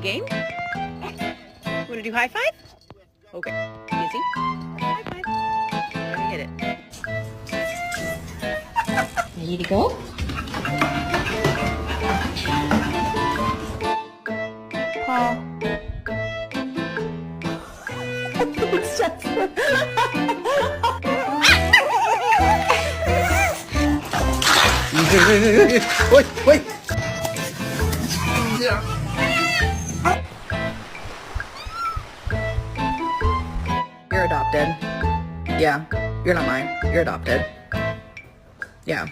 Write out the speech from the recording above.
play a game? Want to do high five? Okay. Izzy? High five. Let me hit it. Ready to go? Paul. It's just... Wait, wait. You're adopted. Yeah, you're not mine. You're adopted. Yeah.